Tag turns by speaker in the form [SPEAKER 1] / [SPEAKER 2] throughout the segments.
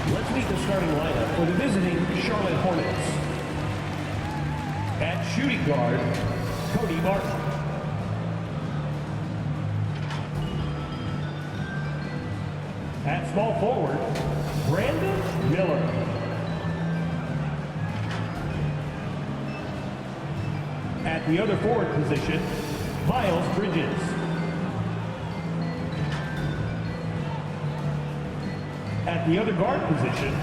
[SPEAKER 1] Let's meet the starting lineup for the visiting Charlotte Hornets. At shooting guard, Cody Martin. At small forward, Brandon Miller. At the other forward position, Miles Bridges. At the other guard position,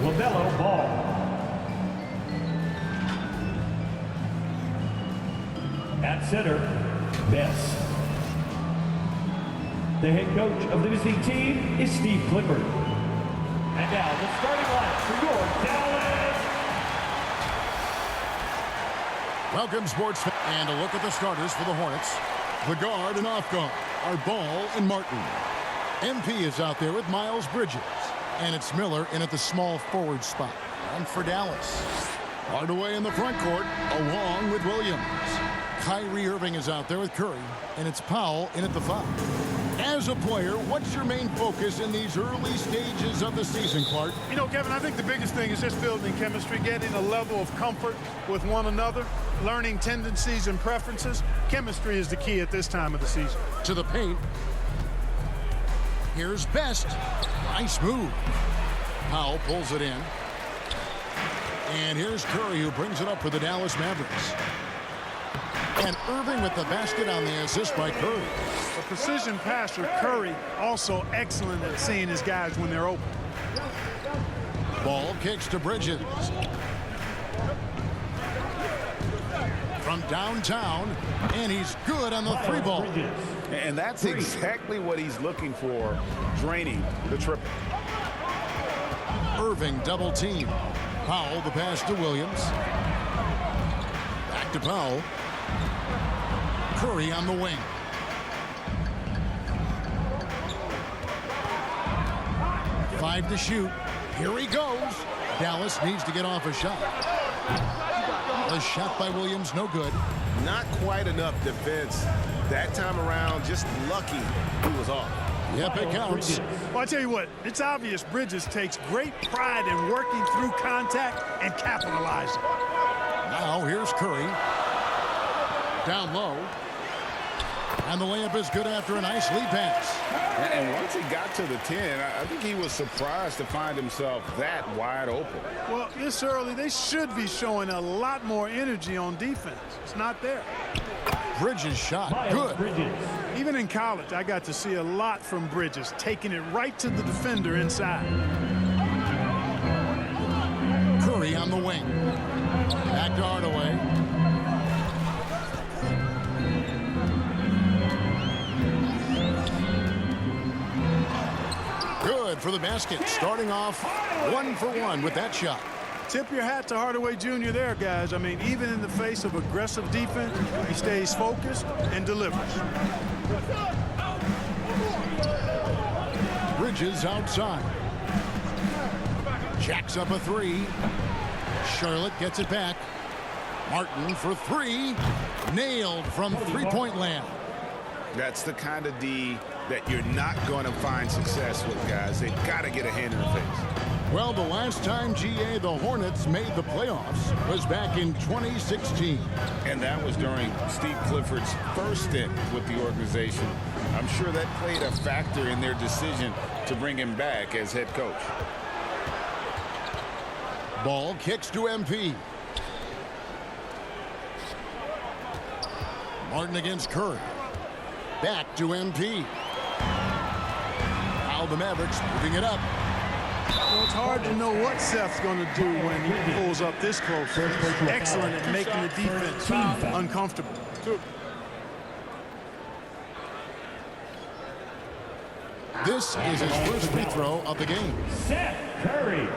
[SPEAKER 1] LaMelo Ball. At center, Bess. The head coach of the visiting team is Steve Clifford. And now the starting lineup for your Dallas.
[SPEAKER 2] Welcome, sports fans. And a look at the starters for the Hornets. The guard and off guard are Ball and Martin. MP is out there with Miles Bridges. And it's Miller in at the small forward spot. And for Dallas, Hardaway in the front court along with Williams. Kyrie Irving is out there with Curry. And it's Powell in at the 5. As a player, what's your main focus in these early stages of the season, Clark?
[SPEAKER 3] You know, Kevin, I think the biggest thing is just building chemistry, getting a level of comfort with one another, learning tendencies and preferences. Chemistry is the key at this time of the season.
[SPEAKER 2] To the paint. Here's Best. Nice move. Powell pulls it in. And here's Curry, who brings it up for the Dallas Mavericks. And Irving with the basket on the assist by Curry.
[SPEAKER 3] A precision passer, Curry, also excellent at seeing his guys when they're open.
[SPEAKER 2] Ball kicks to Bridges. From downtown, and he's good on the 3-ball.
[SPEAKER 4] And that's exactly what he's looking for, draining the triple.
[SPEAKER 2] Irving double team. Powell the pass to Williams. Back to Powell. Curry on the wing. Five to shoot. Here he goes. Dallas needs to get off a shot. The shot by Williams, no good.
[SPEAKER 4] Not quite enough defense that time around. Just lucky he was off.
[SPEAKER 2] Yep, it counts.
[SPEAKER 3] Well, I tell you what, it's obvious Bridges takes great pride in working through contact and capitalizing.
[SPEAKER 2] Now here's Curry. Down low. And the layup is good after a nice lead pass.
[SPEAKER 4] And once he got to the 10, I think he was surprised to find himself that wide open.
[SPEAKER 3] Well, this early, they should be showing a lot more energy on defense. It's not there.
[SPEAKER 2] Bridges shot, good.
[SPEAKER 3] Even in college, I got to see a lot from Bridges, taking it right to the defender inside.
[SPEAKER 2] Curry on the wing. Back to Hardaway. Good for the basket. Starting off 1 for 1 with that shot.
[SPEAKER 3] Tip your hat to Hardaway Jr. there, guys. I mean, even in the face of aggressive defense, he stays focused and delivers.
[SPEAKER 2] Bridges outside. Jacks up a 3. Charlotte gets it back. Martin for 3. Nailed from three-point land.
[SPEAKER 4] That's the kind of D that you're not going to find success with, guys. They've got to get a hand in the face.
[SPEAKER 2] Well, the last time, GA, the Hornets made the playoffs was back in 2016.
[SPEAKER 4] And that was during Steve Clifford's first stint with the organization. I'm sure that played a factor in their decision to bring him back as head coach.
[SPEAKER 2] Ball kicks to MP. Martin against Curry. Back to MP. Now the Mavericks moving it up.
[SPEAKER 3] Well, it's hard to know what Seth's going to do when he pulls up this close. Excellent at making the defense uncomfortable.
[SPEAKER 2] This is his first free throw of the game.
[SPEAKER 1] Seth Curry.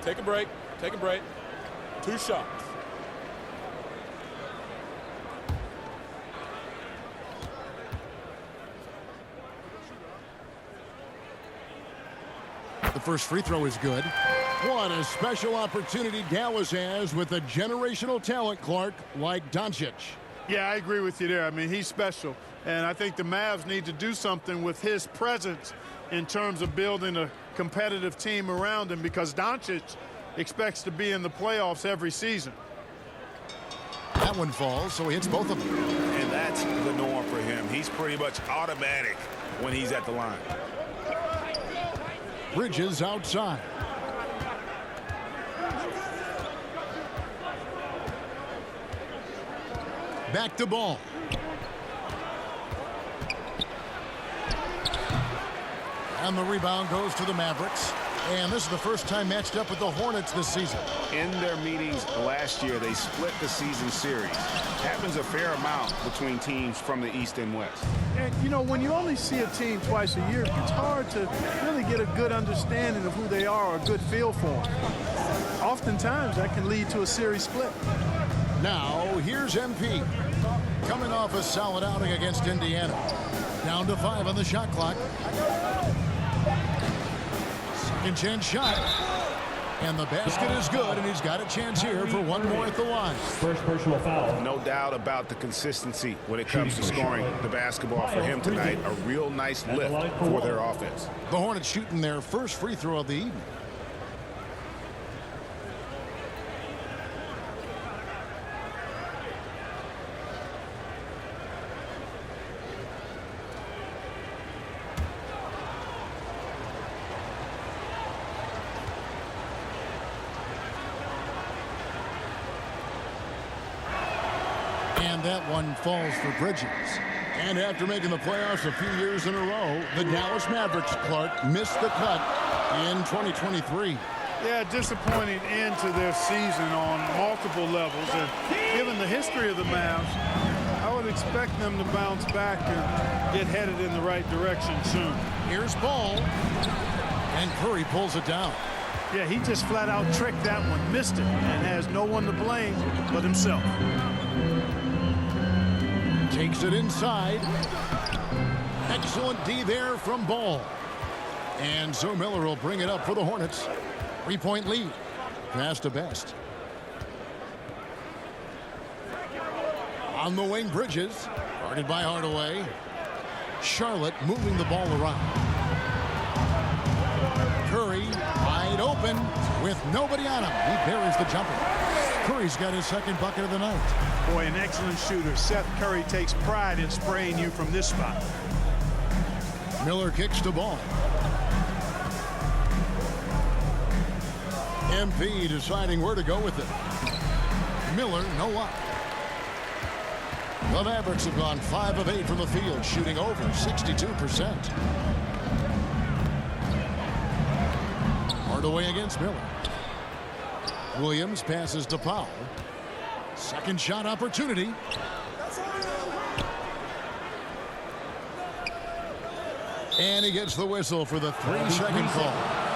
[SPEAKER 5] Take a break. Take a break. 2 shots.
[SPEAKER 2] The first free throw is good. What a special opportunity Dallas has with a generational talent, Clark, like Doncic.
[SPEAKER 3] Yeah, I agree with you there. I mean, he's special. And I think the Mavs need to do something with his presence in terms of building a competitive team around him, because Doncic expects to be in the playoffs every season.
[SPEAKER 2] That one falls, so he hits both of them.
[SPEAKER 4] And that's the norm for him. He's pretty much automatic when he's at the line.
[SPEAKER 2] Bridges outside. Back to Ball. And the rebound goes to the Mavericks. And this is the first time matched up with the Hornets this season.
[SPEAKER 4] In their meetings last year, they split the season series. Happens a fair amount between teams from the East and West.
[SPEAKER 3] And, you know, when you only see a team twice a year, it's hard to really get a good understanding of who they are or a good feel for them. Oftentimes, that can lead to a series split.
[SPEAKER 2] Now, here's MP. Coming off a solid outing against Indiana. Down to 5 on the shot clock. Second chance shot. And the basket is good, and he's got a chance here for one more at the line.
[SPEAKER 1] First personal foul.
[SPEAKER 4] No doubt about the consistency when it comes to scoring the basketball for him tonight. A real nice lift for their offense.
[SPEAKER 2] The Hornets shooting their first free throw of the evening. And that one falls for Bridges. And after making the playoffs a few years in a row, the Dallas Mavericks, Clark, missed the cut in 2023.
[SPEAKER 3] Yeah, disappointing end to their season on multiple levels. And given the history of the Mavs, I would expect them to bounce back and get headed in the right direction soon.
[SPEAKER 2] Here's Ball. And Curry pulls it down.
[SPEAKER 3] Yeah, he just flat out tricked that one, missed it, and has no one to blame but himself.
[SPEAKER 2] Takes it inside. Excellent D there from Ball. And so Miller will bring it up for the Hornets. 3-point lead. Pass to Best. On the wing, Bridges. Guarded by Hardaway. Charlotte moving the ball around. Curry wide open with nobody on him. He buries the jumper. Curry's got his second bucket of the night.
[SPEAKER 3] Boy, an excellent shooter. Seth Curry takes pride in spraying you from this spot.
[SPEAKER 2] Miller kicks the ball. MP deciding where to go with it. Miller, no luck. The Mavericks have gone 5 of 8 from the field, shooting over 62%. Hardaway against Miller. Williams passes to Powell. Second shot opportunity. And he gets the whistle for the 3-second call.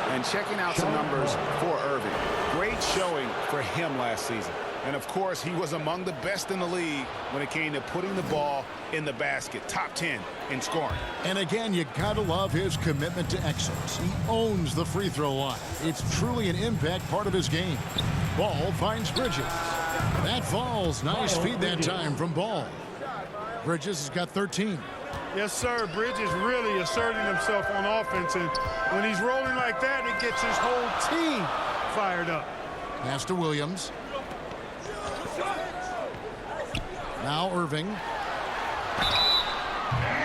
[SPEAKER 4] And checking out some numbers for Irving. Great showing for him last season. And of course, he was among the best in the league when it came to putting the ball in the basket. Top 10 in scoring.
[SPEAKER 2] And again, you gotta love his commitment to excellence. He owns the free throw line. It's truly an impact part of his game. Ball finds Bridges. That falls. Nice feed that time from Ball. Bridges has got 13.
[SPEAKER 3] Yes, sir. Bridges really asserting himself on offense, and when he's rolling like that, it gets his whole team fired up.
[SPEAKER 2] Pass to Williams. Now Irving.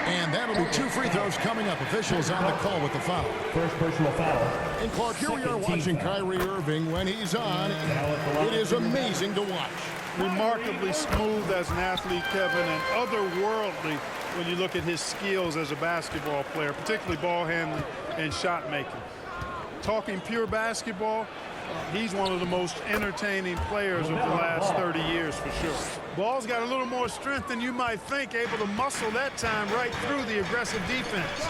[SPEAKER 2] And that'll be 2 free throws coming up. Officials on the call with the foul.
[SPEAKER 1] First personal foul.
[SPEAKER 2] And Clark, here we are watching Kyrie Irving when he's on. It is amazing to watch.
[SPEAKER 3] Remarkably smooth as an athlete, Kevin, and otherworldly when you look at his skills as a basketball player, particularly ball handling and shot making. Talking pure basketball, he's one of the most entertaining players of the last 30 years for sure. Ball's got a little more strength than you might think, able to muscle that time right through the aggressive defense.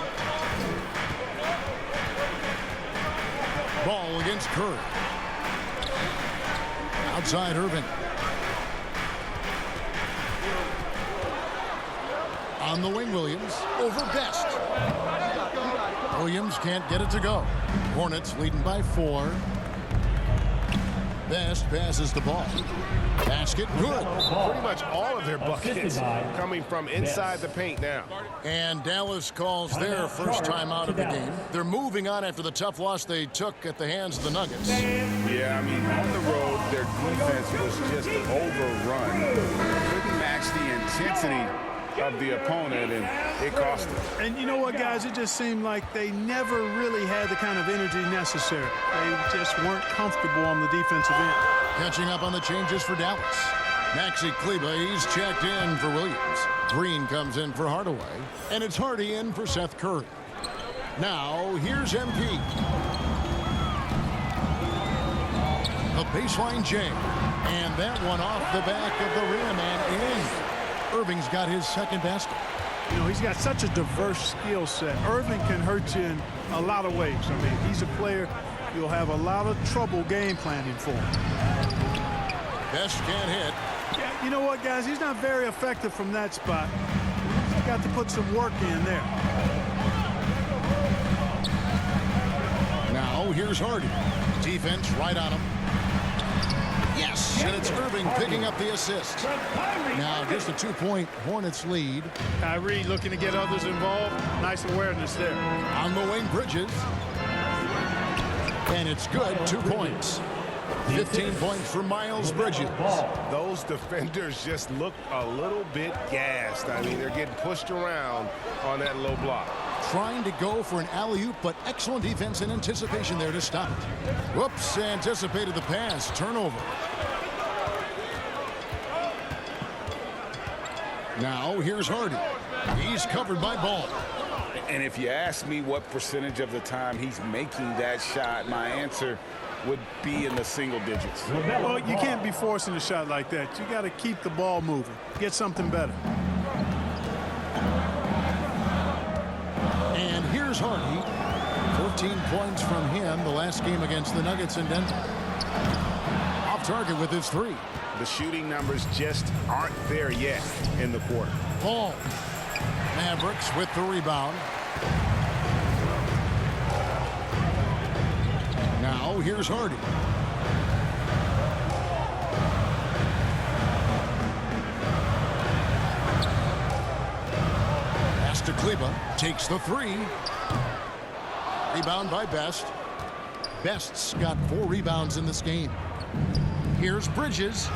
[SPEAKER 2] Ball against Curry. Outside Irving. On the wing, Williams. Over Best. Williams can't get it to go. Hornets leading by 4. Best passes the ball. Basket, good.
[SPEAKER 6] Pretty much all of their buckets coming from inside the paint now.
[SPEAKER 2] And Dallas calls their first time out of the game. They're moving on after the tough loss they took at the hands of the Nuggets.
[SPEAKER 4] Yeah, I mean, on the road, their defense was just overrun. Couldn't match the intensity of the opponent, and it cost them.
[SPEAKER 3] And you know what, guys? It just seemed like they never really had the kind of energy necessary. They just weren't comfortable on the defensive end.
[SPEAKER 2] Catching up on the changes for Dallas. Maxi Kleba, he's checked in for Williams. Green comes in for Hardaway. And it's Hardy in for Seth Curry. Now, here's MP. A baseline jam. And that one off the back of the rim and in. Irving's got his second basket.
[SPEAKER 3] You know, he's got such a diverse skill set. Irving can hurt you in a lot of ways. I mean, he's a player you'll have a lot of trouble game planning for.
[SPEAKER 2] Best can't hit.
[SPEAKER 3] Yeah, you know what, guys? He's not very effective from that spot. He's got to put some work in there.
[SPEAKER 2] Now, here's Hardy. Defense right on him. Yes, and it's Irving picking up the assist. Now, just a 2-point Hornets lead.
[SPEAKER 3] Kyrie looking to get others involved. Nice awareness there.
[SPEAKER 2] On the wing, Bridges. And it's good, 2 points. 15 points for Miles Bridges.
[SPEAKER 6] Those defenders just look a little bit gassed. I mean, they're getting pushed around on that low block.
[SPEAKER 2] Trying to go for an alley-oop, but excellent defense and anticipation there to stop it. Whoops, anticipated the pass. Turnover. Now, here's Hardy. He's covered by Ball.
[SPEAKER 4] And if you ask me what percentage of the time he's making that shot, my answer would be in the single digits.
[SPEAKER 3] Well, you can't be forcing a shot like that. You got to keep the ball moving. Get something better.
[SPEAKER 2] And here's Hardy. 14 points from him the last game against the Nuggets in Denver. Off target with his 3.
[SPEAKER 4] The shooting numbers just aren't there yet in the quarter.
[SPEAKER 2] Ball. Mavericks with the rebound. Now here's Hardy. Pass to Kleba. Takes the 3. Rebound by Best. Best's got 4 rebounds in this game. Here's Bridges.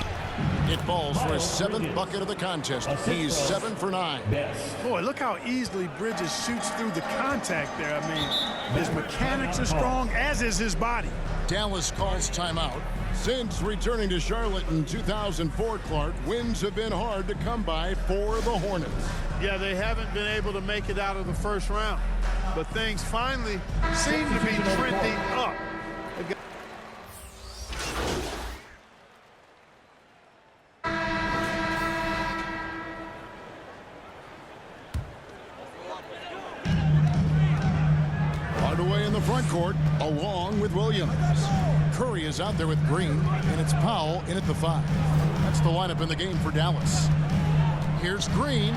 [SPEAKER 2] It falls for his 7th bucket of the contest. He's 7 for 9.
[SPEAKER 3] Boy, look how easily Bridges shoots through the contact there. I mean, his mechanics are strong, as is his body.
[SPEAKER 2] Dallas calls timeout. Since returning to Charlotte in 2004, Clark, wins have been hard to come by for the Hornets.
[SPEAKER 3] Yeah, they haven't been able to make it out of the first round. But things finally seem to be trending up.
[SPEAKER 2] Hardaway in the front court, along with Williams. Curry is out there with Green, and it's Powell in at the 5. That's the lineup in the game for Dallas. Here's Green.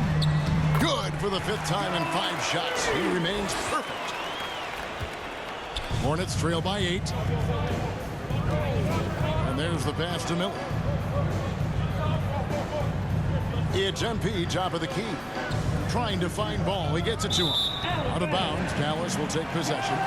[SPEAKER 2] Good for the 5th time in 5 shots. He remains perfect. Hornets trail by 8. And there's the pass to Miller. It's MP, top of the key. Trying to find Ball. He gets it to him. Out of bounds. Dallas will take possession.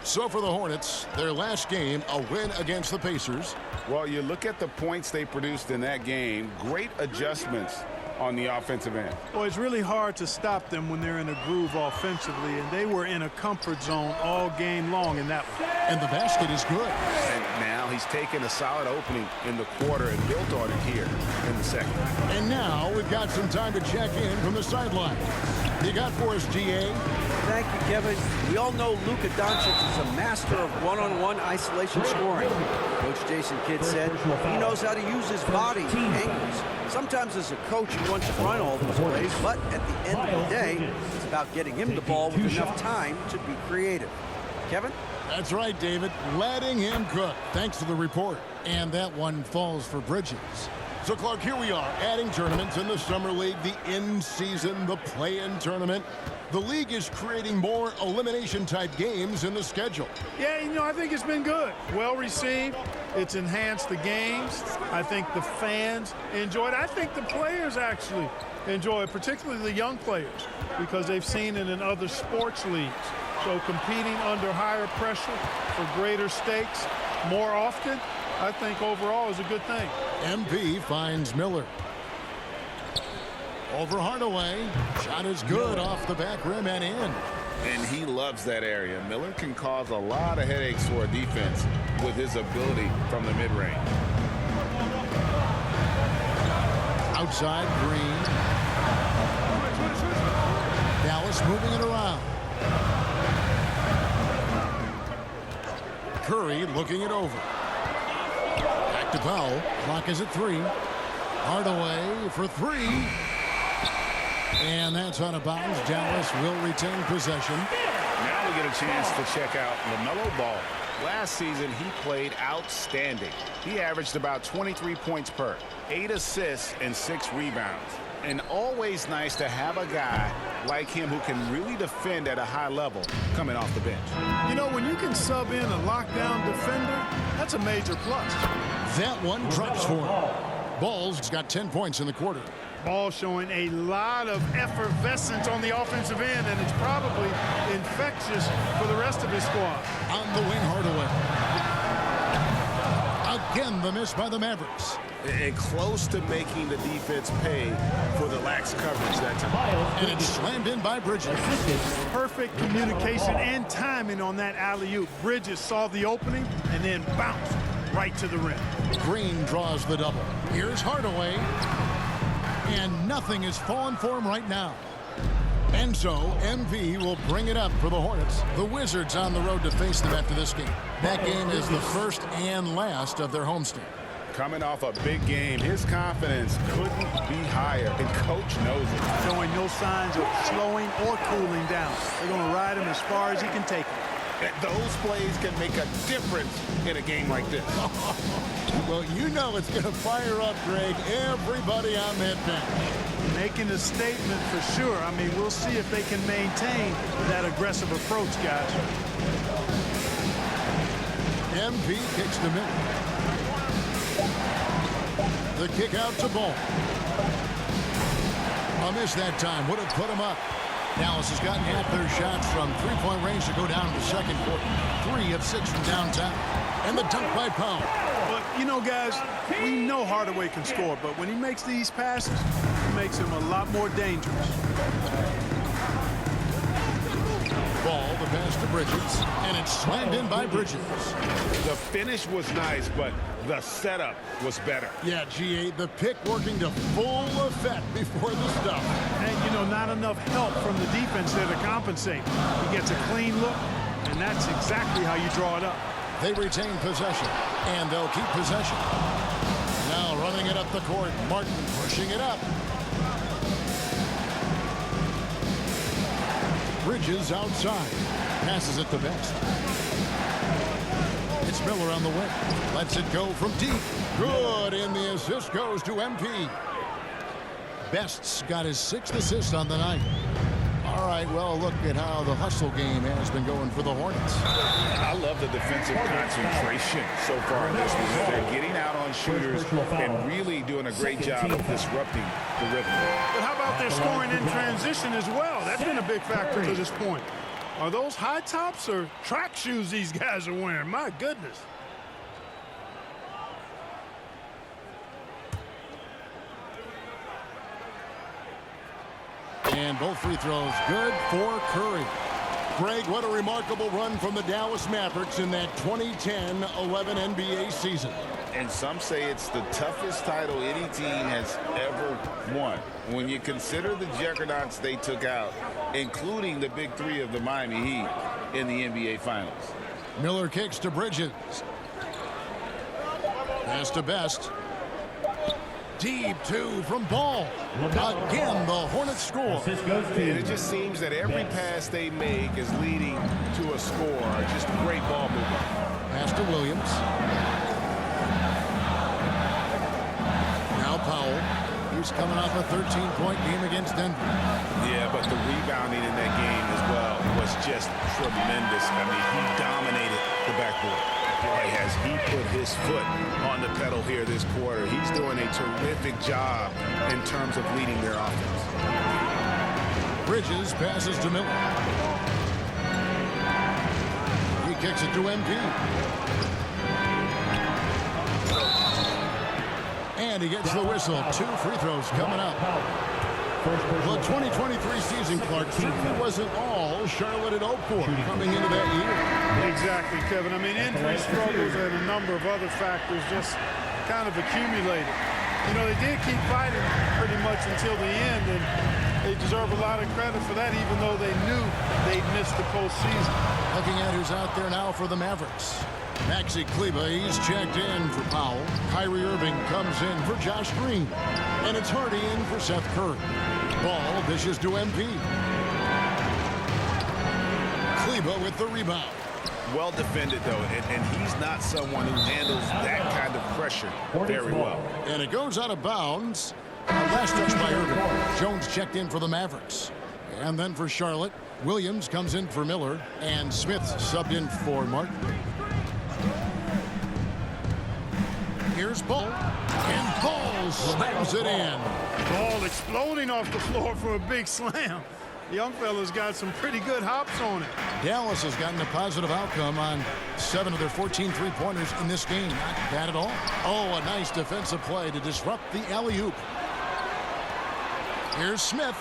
[SPEAKER 2] So for the Hornets, their last game, a win against the Pacers.
[SPEAKER 4] Well, you look at the points they produced in that game. Great adjustments on the offensive end.
[SPEAKER 3] Well, it's really hard to stop them when they're in a groove offensively, and they were in a comfort zone all game long in that one.
[SPEAKER 2] And the basket is good.
[SPEAKER 4] And now he's taken a solid opening in the quarter and built on it here in the second.
[SPEAKER 2] And now we've got some time to check in from the sideline. You got for us, GA?
[SPEAKER 7] Thank you, Kevin. We all know Luka Doncic is a master of one-on-one isolation scoring. Coach Jason Kidd said he knows how to use his body, angles. Sometimes as a coach, he wants to run all those plays, but at the end of the day, it's about getting him the ball with enough time to be creative. Kevin?
[SPEAKER 2] That's right, David. Letting him cook. Thanks for the report. And that one falls for Bridges. So, Clark, here we are, adding tournaments in the Summer League, the in-season, the play-in tournament. The league is creating more elimination-type games in the schedule.
[SPEAKER 3] Yeah, you know, I think it's been good. Well received. It's enhanced the games. I think the fans enjoy it. I think the players actually enjoy it, particularly the young players, because they've seen it in other sports leagues. So competing under higher pressure for greater stakes more often, I think overall is a good thing.
[SPEAKER 2] MP finds Miller. Over Hardaway. Shot is good off the back rim and in.
[SPEAKER 4] And he loves that area. Miller can cause a lot of headaches for a defense with his ability from the mid-range.
[SPEAKER 2] Outside Green. Dallas moving it around. Curry looking it over. Back to Powell. Clock is at 3. Hardaway for 3. And that's out of bounds. Dallas will retain possession.
[SPEAKER 4] Now we get a chance to check out LaMelo Ball. Last season, he played outstanding. He averaged about 23 points per, 8 assists, and 6 rebounds. And always nice to have a guy like him who can really defend at a high level coming off the bench.
[SPEAKER 3] You know, when you can sub in a lockdown defender, that's a major plus.
[SPEAKER 2] That one drops for him. Ball's got 10 points in the quarter.
[SPEAKER 3] Ball showing a lot of effervescence on the offensive end, and it's probably infectious for the rest of his squad.
[SPEAKER 2] On the wing, Hardaway. Again, the miss by the Mavericks.
[SPEAKER 4] And close to making the defense pay for the lax coverage that time.
[SPEAKER 2] And it's slammed in by Bridges.
[SPEAKER 3] Perfect communication and timing on that alley-oop. Bridges saw the opening and then bounced right to the rim.
[SPEAKER 2] Green draws the double. Here's Hardaway. And nothing is falling for him right now. And so, MV will bring it up for the Hornets. The Wizards on the road to face them after this game. That game is the first and last of their homestand.
[SPEAKER 4] Coming off a big game, his confidence couldn't be higher, and Coach knows it.
[SPEAKER 3] Showing no signs of slowing or cooling down. They're going to ride him as far as he can take him.
[SPEAKER 4] Those plays can make a difference in a game like this.
[SPEAKER 2] Well, you know it's going to fire up, Greg, everybody on that bench.
[SPEAKER 3] Making a statement for sure. I mean, we'll see if they can maintain that aggressive approach, guys.
[SPEAKER 2] MP kicks to Miller. The kick out to Ball. A miss that time. Would have put him up. Dallas has gotten half their shots from three-point range to go down to the second quarter. 3 of 6 from downtown. And the dunk by Powell.
[SPEAKER 3] But, you know, guys, we know Hardaway can score, but when he makes these passes, it makes him a lot more dangerous.
[SPEAKER 2] Ball, the pass to Bridges, and it's slammed in by Bridges.
[SPEAKER 4] The finish was nice, but the setup was better.
[SPEAKER 2] Yeah, GA, the pick working to full effect before the stop.
[SPEAKER 3] And, you know, not enough help from the defense there to compensate. He gets a clean look, and that's exactly how you draw it up.
[SPEAKER 2] They retain possession, and they'll keep possession. Now running it up the court, Martin pushing it up. Bridges outside. Passes it to Best. It's Miller on the wing. Lets it go from deep. Good, and the assist goes to MP. Best's got his 6th assist on the night. All right, well, look at how the hustle game has been going for the Hornets.
[SPEAKER 4] I love the defensive concentration so far in this one. They're getting out on shooters and really doing a great job of disrupting the rhythm.
[SPEAKER 3] But how about their scoring in transition as well? That's been a big factor to this point. Are those high tops or track shoes these guys are wearing? My goodness.
[SPEAKER 2] And both free throws good for Curry. Greg, what a remarkable run from the Dallas Mavericks in that 2010-11 NBA season.
[SPEAKER 4] And some say it's the toughest title any team has ever won. When you consider the juggernauts they took out, including the big 3 of the Miami Heat in the NBA Finals.
[SPEAKER 2] Miller kicks to Bridges. Pass to Best. Deep 2 from Ball. Again, the Hornets score.
[SPEAKER 4] And it just seems that every pass they make is leading to a score. Just great ball movement.
[SPEAKER 2] Pass to Williams. He's coming off a 13-point game against Denver.
[SPEAKER 4] Yeah, but the rebounding in that game as well was just tremendous. I mean, he dominated the backboard. Boy, has he put his foot on the pedal here this quarter. He's doing a terrific job in terms of leading their offense.
[SPEAKER 2] Bridges passes to Miller. He kicks it to MP. And he gets the whistle. 2 free throws coming up. The 2023 season, Clark, certainly wasn't all Charlotte had hoped for coming into that year.
[SPEAKER 3] Exactly, Kevin. I mean, injury struggles and a number of other factors just kind of accumulated. You know, they did keep fighting pretty much until the end, and they deserve a lot of credit for that, even though they knew they'd missed the postseason.
[SPEAKER 2] Looking at who's out there now for the Mavericks. Maxi Kleber, he's checked in for Powell. Kyrie Irving comes in for Josh Green. And it's Hardy in for Seth Curry. Ball dishes to MP. Kleber with the rebound.
[SPEAKER 4] Well defended, though, and he's not someone who handles that kind of pressure very well.
[SPEAKER 2] And it goes out of bounds. Last touch by Irving. Jones checked in for the Mavericks. And then for Charlotte, Williams comes in for Miller. And Smith subbed in for Martin. Here's Ball. And Ball slams it in.
[SPEAKER 3] Ball exploding off the floor for a big slam. Young fella's got some pretty good hops on it.
[SPEAKER 2] Dallas has gotten a positive outcome on 7 of their 14 three-pointers in this game. Not bad at all. Oh, a nice defensive play to disrupt the alley-oop. Here's Smith.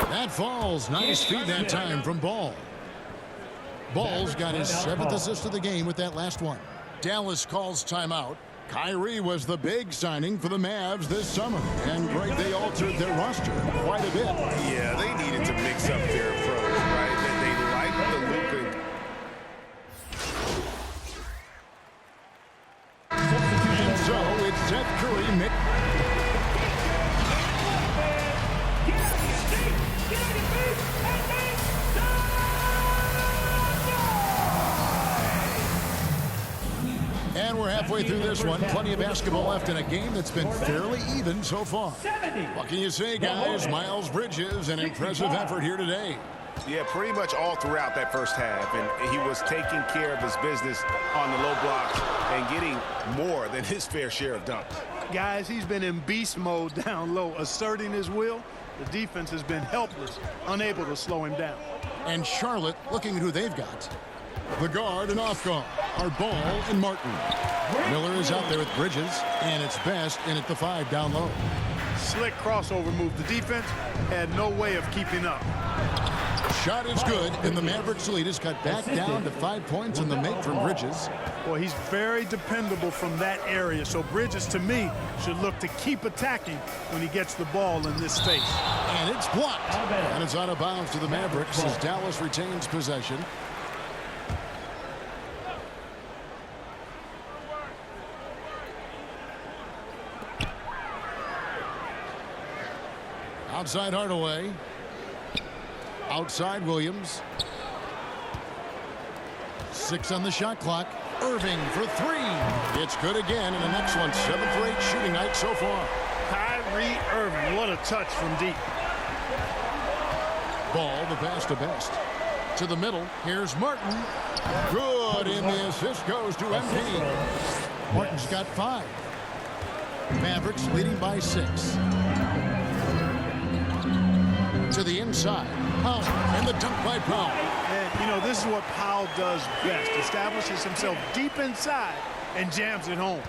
[SPEAKER 2] That falls. Nice feed that time from Ball. Ball's got his 7th assist of the game with that last one. Dallas calls timeout. Kyrie was the big signing for the Mavs this summer. And Greg, they altered their roster quite a bit.
[SPEAKER 4] Yeah, they needed to mix up their approach, right? They like the Luka.
[SPEAKER 2] And so it's Seth Curry. And we're halfway through this one. Plenty of basketball left in a game that's been fairly even so far. What can you say, guys? Miles Bridges, an impressive effort here today.
[SPEAKER 4] Yeah, pretty much all throughout that first half. And he was taking care of his business on the low blocks and getting more than his fair share of dunks.
[SPEAKER 3] Guys, he's been in beast mode down low, asserting his will. The defense has been helpless, unable to slow him down.
[SPEAKER 2] And Charlotte, looking at who they've got. The guard and off guard are Ball and Martin. Miller is out there with Bridges, and it's Best in at the 5 down low.
[SPEAKER 3] Slick crossover move. The defense had no way of keeping up.
[SPEAKER 2] Shot is good, and the Mavericks lead is cut back down to 5 points in the make from Bridges.
[SPEAKER 3] Well, he's very dependable from that area, so Bridges, to me, should look to keep attacking when he gets the ball in this space.
[SPEAKER 2] And it's blocked, and it's out of bounds to the Mavericks as Dallas retains possession. Outside Hardaway. Outside Williams. 6 on the shot clock. Irving for 3. It's good again, and an excellent 7 for 8 shooting night so far.
[SPEAKER 3] Kyrie Irving, what a touch from deep.
[SPEAKER 2] Ball, the pass to Best. To the middle, here's Martin. Good, and the assist goes to MP. Martin's got 5. Mavericks leading by 6. To the inside. Powell, and the dunk by Powell.
[SPEAKER 3] And, you know, this is what Powell does best. Establishes himself deep inside and jams it home.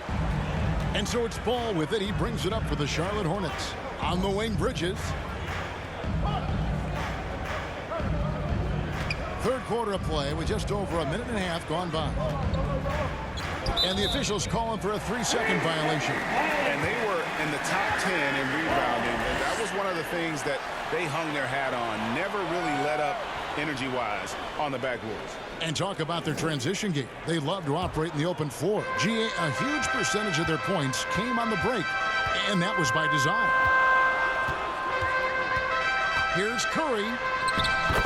[SPEAKER 2] And so it's Ball with it. He brings it up for the Charlotte Hornets. On the wing, Bridges. Third quarter of play with just over a minute and a half gone by. And the officials calling for a 3-second violation.
[SPEAKER 4] And they were in the top 10 in rebounding, and that was one of the things that they hung their hat on. Never really let up energy-wise on the backboards.
[SPEAKER 2] And talk about their transition game. They love to operate in the open floor. A huge percentage of their points came on the break, and that was by design. Here's Curry.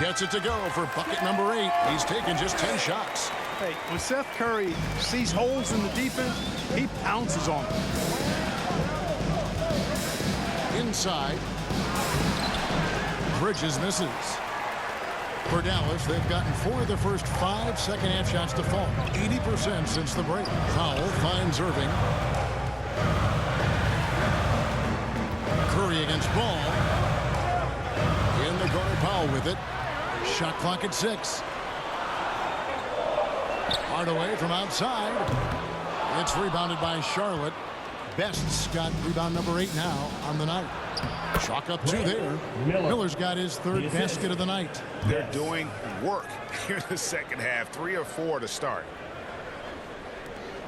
[SPEAKER 2] Gets it to go for bucket number 8. He's taken just 10 shots.
[SPEAKER 3] Hey, when Seth Curry sees holes in the defense, he pounces on them.
[SPEAKER 2] inside. Bridges misses. For Dallas, they've gotten 4 of their first 5 second-half shots to fall. 80% since the break. Powell finds Irving. Curry against Ball. In the corner, Powell with it. Shot clock at 6. Hardaway from outside. It's rebounded by Charlotte. Best's got rebound number 8 now on the night. Chalk up 2 there. Miller's got his 3rd basket of the night.
[SPEAKER 4] They're doing work here in the second half. 3 or 4 to start.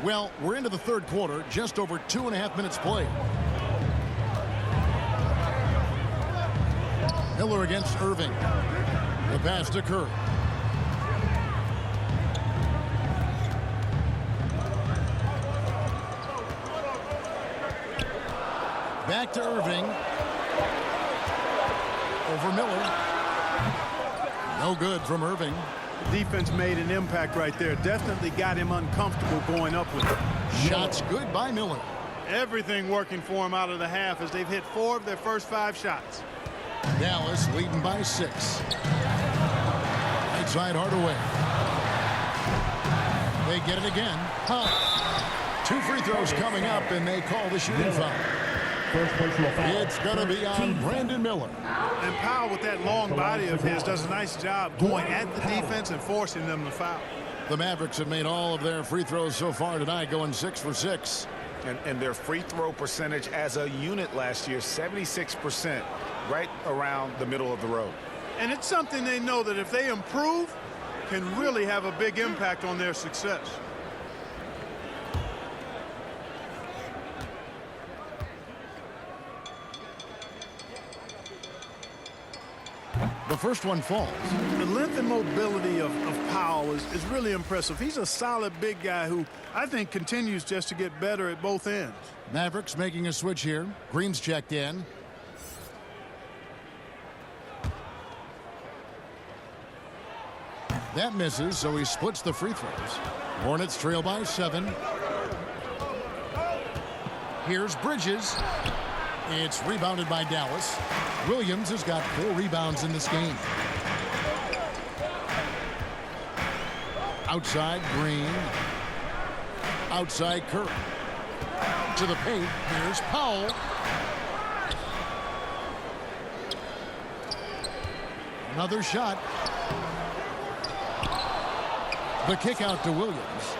[SPEAKER 2] Well, we're into the 3rd quarter. Just over 2.5 minutes played. Miller against Irving. The pass to Curry. Back to Irving. Over Miller. No good from Irving.
[SPEAKER 3] The defense made an impact right there. Definitely got him uncomfortable going up with it.
[SPEAKER 2] Shots good by Miller.
[SPEAKER 3] Everything working for him out of the half as they've hit 4 of their first 5 shots.
[SPEAKER 2] Dallas leading by 6. Right side Hardaway. They get it again. 2 free throws coming up, and they call the shooting foul. It's going to be on Brandon Miller.
[SPEAKER 3] And Powell, with that long body of his, does a nice job going at the defense and forcing them to foul.
[SPEAKER 2] The Mavericks have made all of their free throws so far tonight, going 6 for 6.
[SPEAKER 4] And their free throw percentage as a unit last year, 76%, right around the middle of the road.
[SPEAKER 3] And it's something they know that if they improve, can really have a big impact on their success.
[SPEAKER 2] The first one falls.
[SPEAKER 3] The length and mobility of Powell is really impressive. He's a solid big guy who I think continues just to get better at both ends.
[SPEAKER 2] Mavericks making a switch here. Green's checked in. That misses, so he splits the free throws. Hornets trail by 7. Here's Bridges. It's rebounded by Dallas. Williams has got 4 rebounds in this game. Outside Green. Outside Curry. To the paint. Here's Powell. Another shot. The kick out to Williams.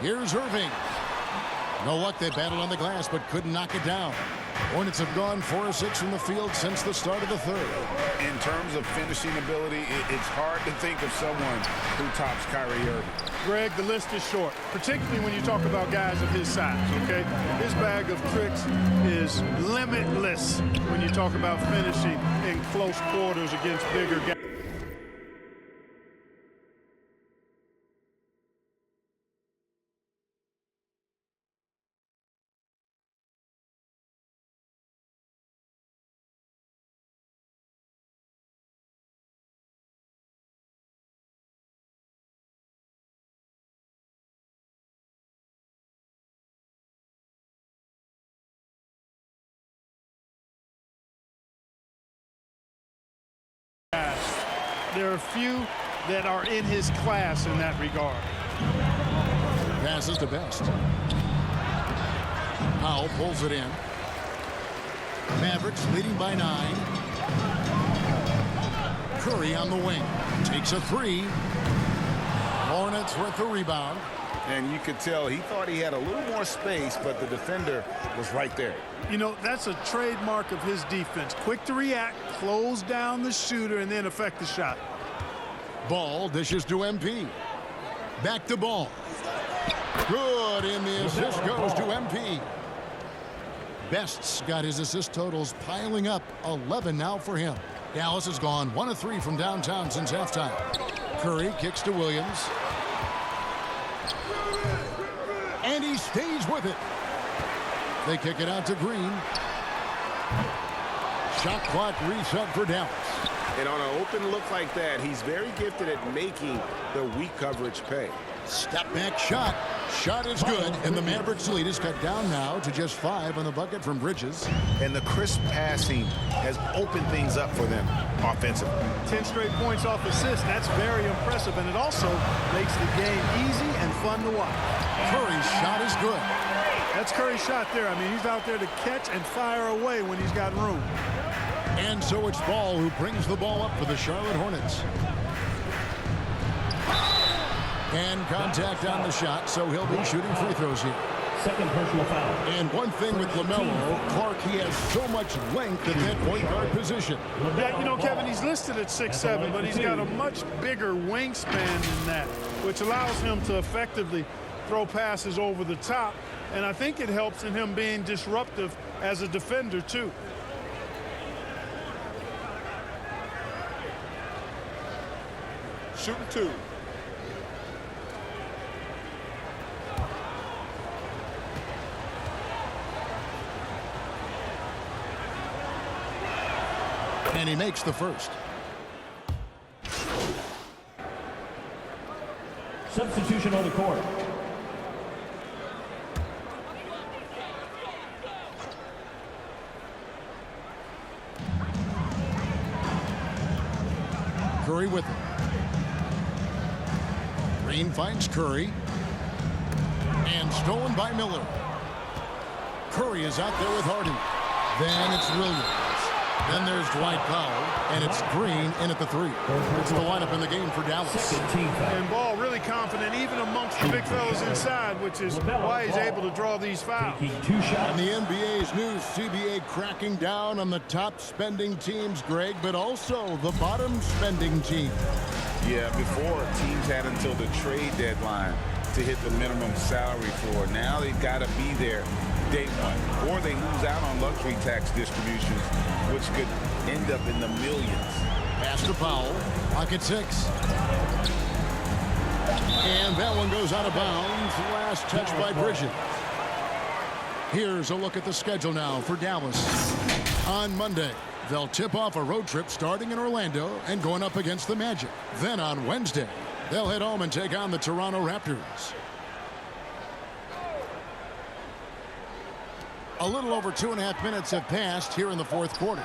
[SPEAKER 2] Here's Irving. No luck. They battled on the glass but couldn't knock it down. Hornets have gone 4 of 6 from the field since the start of the 3rd.
[SPEAKER 4] In terms of finishing ability, it's hard to think of someone who tops Kyrie Irving.
[SPEAKER 3] Greg, the list is short, particularly when you talk about guys of his size, okay? His bag of tricks is limitless when you talk about finishing in close quarters against bigger guys. There are few that are in his class in that regard.
[SPEAKER 2] Passes to Best. Powell pulls it in. Mavericks leading by 9. Curry on the wing. Takes a 3. Hornets with the rebound.
[SPEAKER 4] And you could tell he thought he had a little more space, but the defender was right there.
[SPEAKER 3] You know, that's a trademark of his defense. Quick to react, close down the shooter, and then affect the shot.
[SPEAKER 2] Ball dishes to MP. Back to Ball. Good, and the assist goes to MP. Best's got his assist totals piling up. 11 now for him. Dallas has gone 1 of 3 from downtown since halftime. Curry kicks to Williams. And he stays with it. They kick it out to Green. Shot clock reset for Dallas.
[SPEAKER 4] And on an open look like that, he's very gifted at making the weak coverage pay.
[SPEAKER 2] Step back shot. Shot is good, and the Mavericks lead is cut down now to just 5 on the bucket from Bridges.
[SPEAKER 4] And the crisp passing has opened things up for them offensively.
[SPEAKER 3] 10 straight points off assists. That's very impressive, and it also makes the game easy and fun to watch.
[SPEAKER 2] Curry's shot is good.
[SPEAKER 3] That's Curry's shot there. I mean, he's out there to catch and fire away when he's got room.
[SPEAKER 2] And so it's Ball who brings the ball up for the Charlotte Hornets. And contact on the shot, so he'll be shooting free throws here.
[SPEAKER 1] Second personal foul.
[SPEAKER 2] And one thing with LaMelo, Clark, he has so much length at that point guard position.
[SPEAKER 3] Yeah, you know, Kevin, he's listed at 6'7", but he's got a much bigger wingspan than that, which allows him to effectively throw passes over the top. And I think it helps in him being disruptive as a defender, too.
[SPEAKER 5] Shooting 2.
[SPEAKER 2] And he makes the first.
[SPEAKER 1] Substitution on the court.
[SPEAKER 2] Curry with it. Green finds Curry. And stolen by Miller. Curry is out there with Harden. Then it's Williams. Then there's Dwight Powell, and it's Green in at the 3. It's the lineup in the game for Dallas.
[SPEAKER 3] And Ball really confident even amongst the big fellas inside, which is why he's able to draw these fouls.
[SPEAKER 2] And the NBA's new CBA cracking down on the top spending teams, Greg, but also the bottom spending team.
[SPEAKER 4] Yeah, before teams had until the trade deadline to hit the minimum salary floor. Now they've got to be there day one, or they lose out on luxury tax distributions, which could end up in the millions.
[SPEAKER 2] Pass to Powell. Pocket 6. And that one goes out of bounds. Last touch by Bridges. Here's a look at the schedule now for Dallas. On Monday, they'll tip off a road trip starting in Orlando and going up against the Magic. Then on Wednesday, they'll head home and take on the Toronto Raptors. A little over 2.5 minutes have passed here in the fourth quarter.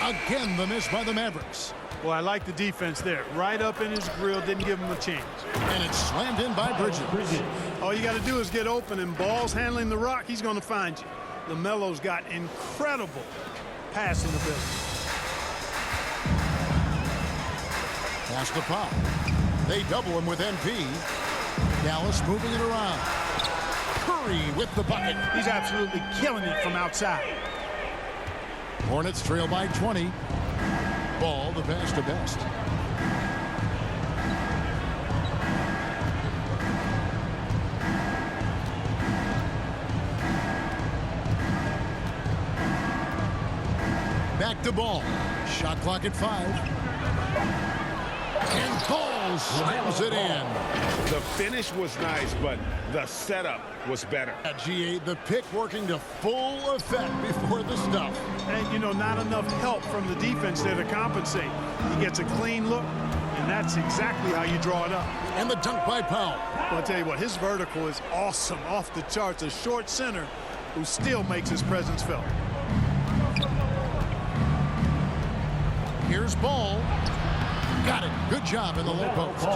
[SPEAKER 2] Again, the miss by the Mavericks.
[SPEAKER 3] Well, I like the defense there. Right up in his grill, didn't give him a chance.
[SPEAKER 2] And it's slammed in by Bridges.
[SPEAKER 3] All you got to do is get open, and Ball's handling the rock. He's going to find you. LaMelo's got incredible passing ability.
[SPEAKER 2] Pass to Pop. They double him with NP. Dallas moving it around. Curry with the bucket.
[SPEAKER 3] He's absolutely killing it from outside.
[SPEAKER 2] Hornets trail by 20. Ball the pass to Best. Back to Ball. Shot clock at 5. And Ball slams it in.
[SPEAKER 4] The finish was nice, but the setup was better.
[SPEAKER 2] At G8, the pick working to full effect before the stuff.
[SPEAKER 3] And, you know, not enough help from the defense there to compensate. He gets a clean look, and that's exactly how you draw it up.
[SPEAKER 2] And the dunk by Powell.
[SPEAKER 3] Well, I'll tell you what, his vertical is awesome, off the charts. A short center who still makes his presence felt.
[SPEAKER 2] Here's Ball. Got it. Good job in the low post.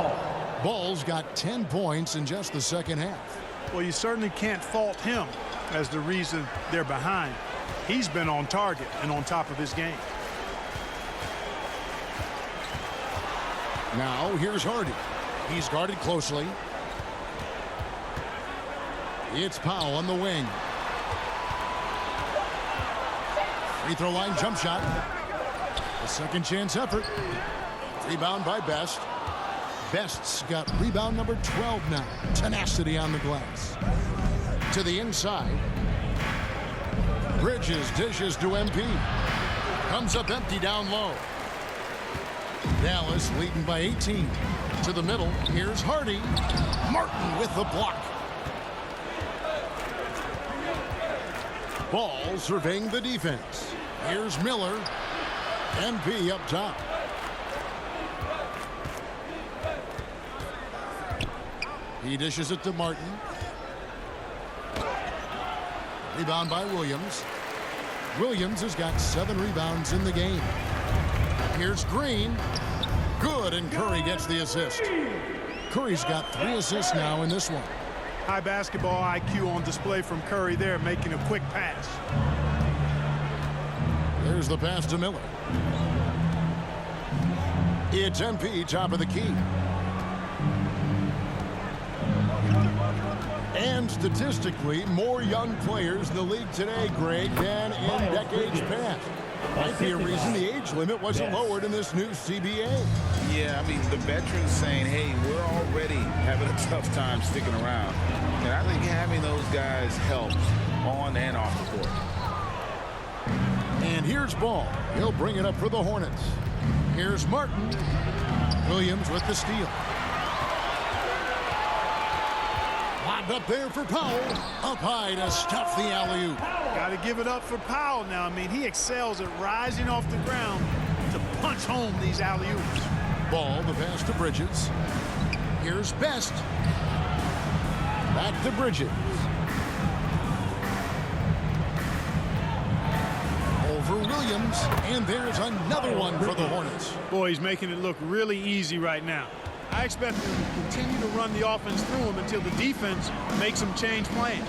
[SPEAKER 2] Ball's got 10 points in just the second half.
[SPEAKER 3] Well, you certainly can't fault him as the reason they're behind. He's been on target and on top of his game.
[SPEAKER 2] Now here's Hardy. He's guarded closely. It's Powell on the wing. Free throw line jump shot. A second chance effort. Rebound by Best. Best's got rebound number 12 now. Tenacity on the glass. To the inside. Bridges dishes to MP. Comes up empty down low. Dallas leading by 18. To the middle. Here's Hardy. Martin with the block. Ball surveying the defense. Here's Miller. MP up top. He dishes it to Martin. Rebound by Williams. Williams has got 7 rebounds in the game. Here's Green. Good, and Curry gets the assist. Curry's got 3 assists now in this one.
[SPEAKER 3] High basketball IQ on display from Curry there, making a quick pass.
[SPEAKER 2] There's the pass to Miller. It's MP, top of the key. And statistically, more young players in the league today, Greg, than in decades past. Might be a reason the age limit wasn't lowered in this new CBA.
[SPEAKER 4] Yeah, I mean, the veterans saying, hey, we're already having a tough time sticking around. And I think having those guys helps on and off the court.
[SPEAKER 2] And here's Ball. He'll bring it up for the Hornets. Here's Martin. Williams with the steal. Lobbed up there for Powell. Up high to stuff the alley-oop.
[SPEAKER 3] Got to give it up for Powell now. I mean, he excels at rising off the ground to punch home these alley-oops.
[SPEAKER 2] Ball, the pass to Bridges. Here's Best. Back to Bridges. Over Williams, and there's another one for the Hornets.
[SPEAKER 3] Boy, he's making it look really easy right now. I expect him to continue to run the offense through him until the defense makes him change plans.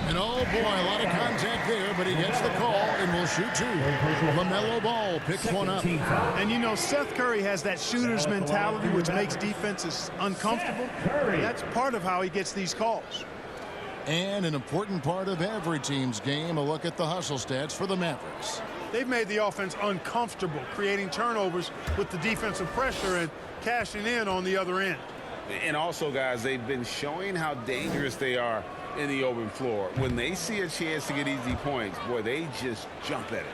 [SPEAKER 2] And oh boy, a lot of contact there, but he gets the call and will shoot 2. LaMelo Ball picks one up.
[SPEAKER 3] And you know, Seth Curry has that shooter's mentality, which makes defenses uncomfortable. That's part of how he gets these calls.
[SPEAKER 2] And an important part of every team's game, a look at the hustle stats for the Mavericks.
[SPEAKER 3] They've made the offense uncomfortable, creating turnovers with the defensive pressure and cashing in on the other end.
[SPEAKER 4] And also, guys, they've been showing how dangerous they are in the open floor. When they see a chance to get easy points, boy, they just jump at it.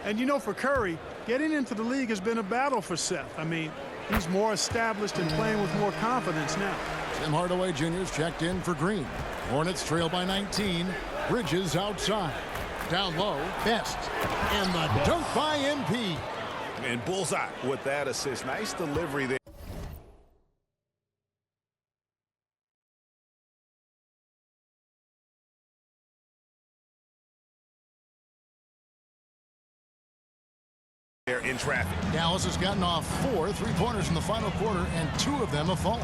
[SPEAKER 3] And you know, for Curry, getting into the league has been a battle for Seth. I mean, he's more established and playing with more confidence now.
[SPEAKER 2] Tim Hardaway Jr.'s checked in for Green. Hornets trail by 19. Bridges outside. Down low, Best. And the dunk by MP.
[SPEAKER 4] And bullseye with that assist. Nice delivery there. In traffic.
[SPEAKER 2] Dallas has gotten off 4 3-pointers in the final quarter, and 2 of them have fallen.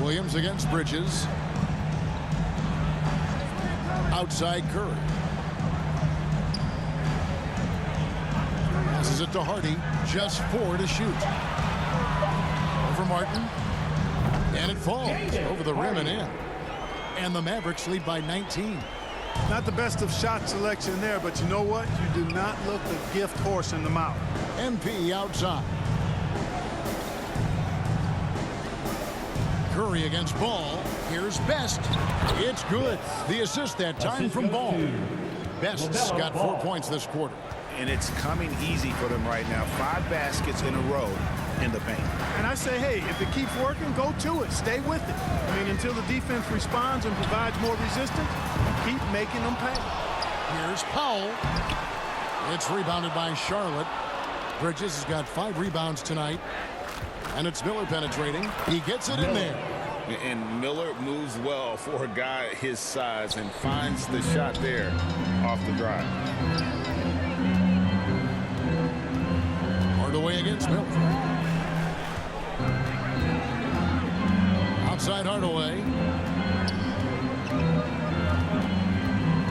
[SPEAKER 2] Williams against Bridges. Outside Curry. Passes it to Hardy. Just 4 to shoot. Over Martin. And it falls over the rim and in. And the Mavericks lead by 19.
[SPEAKER 3] Not the best of shot selection there, but you know what? You do not look the gift horse in the mouth.
[SPEAKER 2] MP outside. Curry against Ball. Here's Best. It's good. The assist that time from Ball. Best's got 4 points this quarter.
[SPEAKER 4] And it's coming easy for them right now. 5 baskets in a row in the paint.
[SPEAKER 3] And I say, hey, if it keeps working, go to it. Stay with it. I mean, until the defense responds and provides more resistance, keep making them pay.
[SPEAKER 2] Here's Powell. It's rebounded by Charlotte. Bridges has got 5 rebounds tonight. And it's Miller penetrating. He gets it in there.
[SPEAKER 4] And Miller moves well for a guy his size and finds the shot there off the drive.
[SPEAKER 2] Hardaway against Miller. Outside Hardaway.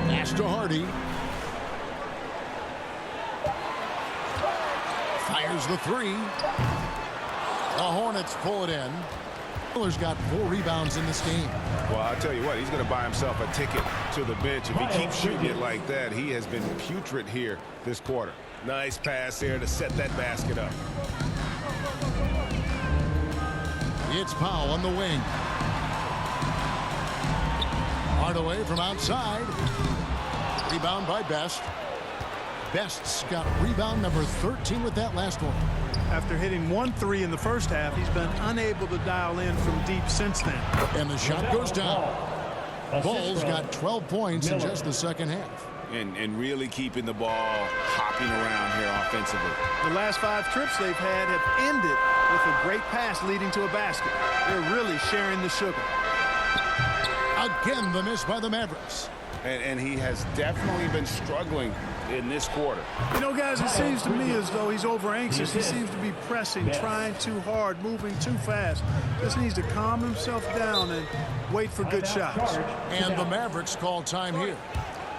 [SPEAKER 2] Pass to Hardy. Fires the 3. The Hornets pull it in. Miller's got 4 rebounds in this game.
[SPEAKER 4] Well, I'll tell you what, he's going to buy himself a ticket to the bench. If he keeps shooting it like that, he has been putrid here this quarter. Nice pass there to set that basket up.
[SPEAKER 2] It's Powell on the wing. Hardaway from outside. Rebound by Best. Best's got rebound number 13 with that last one.
[SPEAKER 3] After hitting 1 3 in the first half, he's been unable to dial in from deep since then.
[SPEAKER 2] And the shot goes down. Ball's got 12 points in just the second half.
[SPEAKER 4] And really keeping the ball hopping around here offensively.
[SPEAKER 3] The last 5 trips they've had have ended great pass leading to a basket. They're really sharing the sugar.
[SPEAKER 2] Again, the miss by the Mavericks.
[SPEAKER 4] And he has definitely been struggling in this quarter.
[SPEAKER 3] You know, guys, it seems to me as though he's over anxious. He seems to be pressing, trying too hard, moving too fast. Just needs to calm himself down and wait for good shots.
[SPEAKER 2] And the Mavericks call time here.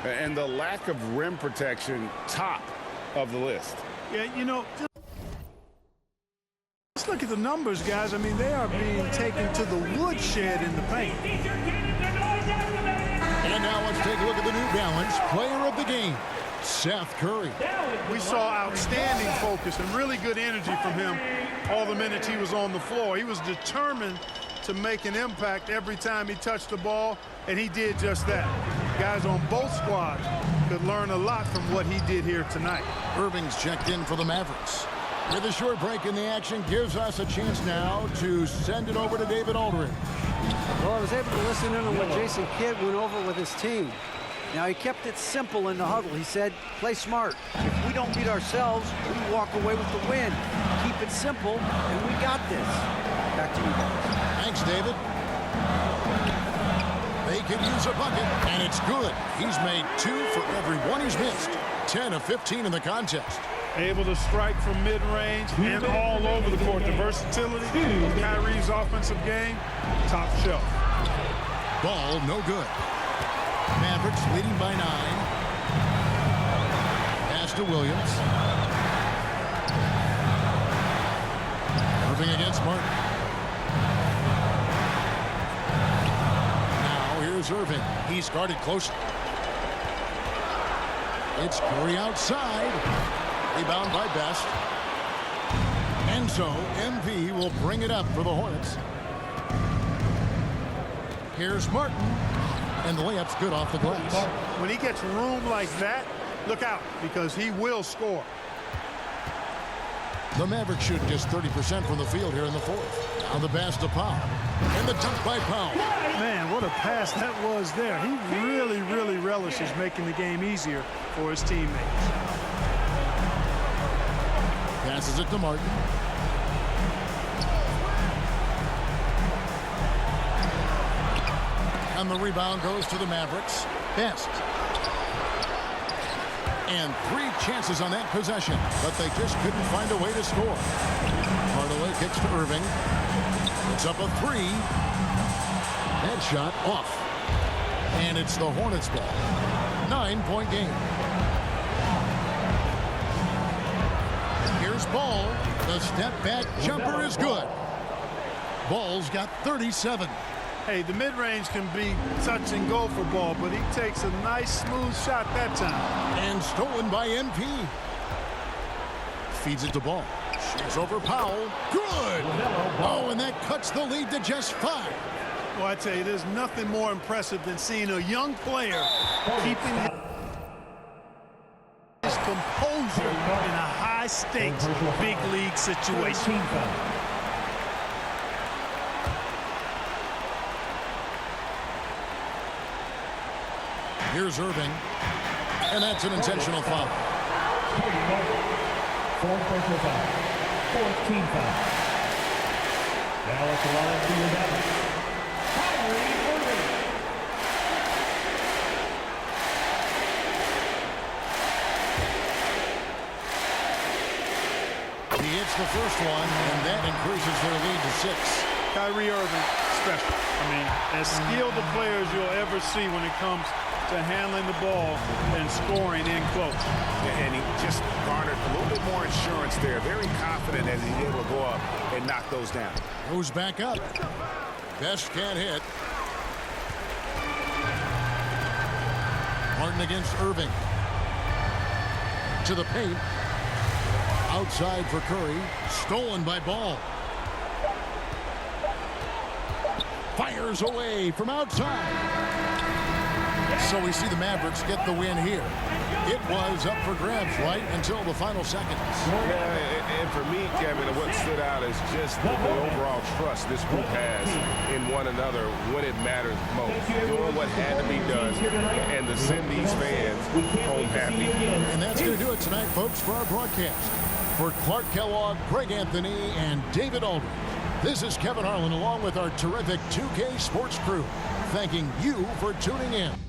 [SPEAKER 4] And the lack of rim protection, top of the list.
[SPEAKER 3] Yeah, you know, just look at the numbers, guys. I mean, they are being taken to the woodshed in the paint.
[SPEAKER 2] And now let's take a look at the New Balance player of the game, Seth Curry.
[SPEAKER 3] We saw outstanding focus and really good energy from him all the minutes he was on the floor. He was determined to make an impact every time he touched the ball, and he did just that. Guys on both squads could learn a lot from what he did here tonight.
[SPEAKER 2] Irving's checked in for the Mavericks. With a short break in the action, gives us a chance now to send it over to David Aldridge.
[SPEAKER 7] Well, I was able to listen in on what Jason Kidd went over with his team. Now, he kept it simple in the huddle. He said, play smart. If we don't beat ourselves, we walk away with the win. Keep it simple, and we got this. Back to you guys.
[SPEAKER 2] Thanks, David. They can use a bucket, and it's good. He's made 2 for every one he's missed. 10 of 15 in the contest.
[SPEAKER 3] Able to strike from mid-range and all over the court. The versatility of Kyrie's offensive game, top shelf.
[SPEAKER 2] Ball no good. Mavericks leading by 9. Pass to Williams. Irving against Martin. Now here's Irving. He's guarded closely. It's Curry outside. Rebound by Best. And so MP will bring it up for the Hornets. Here's Martin. And the layup's good off the glass.
[SPEAKER 3] When he gets room like that, look out, because he will score.
[SPEAKER 2] The Mavericks shoot just 30% from the field here in the fourth. Now the pass to Powell. And the dunk by Powell.
[SPEAKER 3] Man, what a pass that was there. He really, really relishes making the game easier for his teammates.
[SPEAKER 2] Passes it to Martin. And the rebound goes to the Mavericks. Best. And 3 chances on that possession, but they just couldn't find a way to score. Hardaway kicks to Irving. It's up a 3. That shot off. And it's the Hornets ball. 9-point game. Here's Ball. The step back jumper is good. Ball's got 37.
[SPEAKER 3] Hey, the mid-range can be touch and go for Ball, but he takes a nice smooth shot that time.
[SPEAKER 2] And stolen by MP. Feeds it to Ball. Shoots over Powell. Good. Oh, and that cuts the lead to just 5.
[SPEAKER 3] Well, I tell you, there's nothing more impressive than seeing a young player keeping his composure in a high-stakes big league situation.
[SPEAKER 2] Here's Irving. And that's an intentional foul.
[SPEAKER 1] 4th personal foul. 4th team foul. Now at the line for your Mavericks, Kyrie Irving.
[SPEAKER 2] He hits the first one, and that increases their lead to 6.
[SPEAKER 3] Kyrie Irving, special. I mean, as skilled a player as you'll ever see when it comes to handling the ball and scoring in close.
[SPEAKER 4] And he just garnered a little bit more insurance there. Very confident as he's able to go up and knock those down.
[SPEAKER 2] Goes back up. Best can't hit. Martin against Irving. To the paint. Outside for Curry. Stolen by Ball. Fires away from outside. So we see the Mavericks get the win here. It was up for grabs right until the final seconds.
[SPEAKER 6] Yeah, and for me, Kevin, what stood out is just the overall trust this group has in one another when it matters most. Doing what had to be done and to send these fans home happy.
[SPEAKER 2] And that's going to do it tonight, folks, for our broadcast. For Clark Kellogg, Greg Anthony, and David Aldridge, this is Kevin Harlan along with our terrific 2K Sports crew, thanking you for tuning in.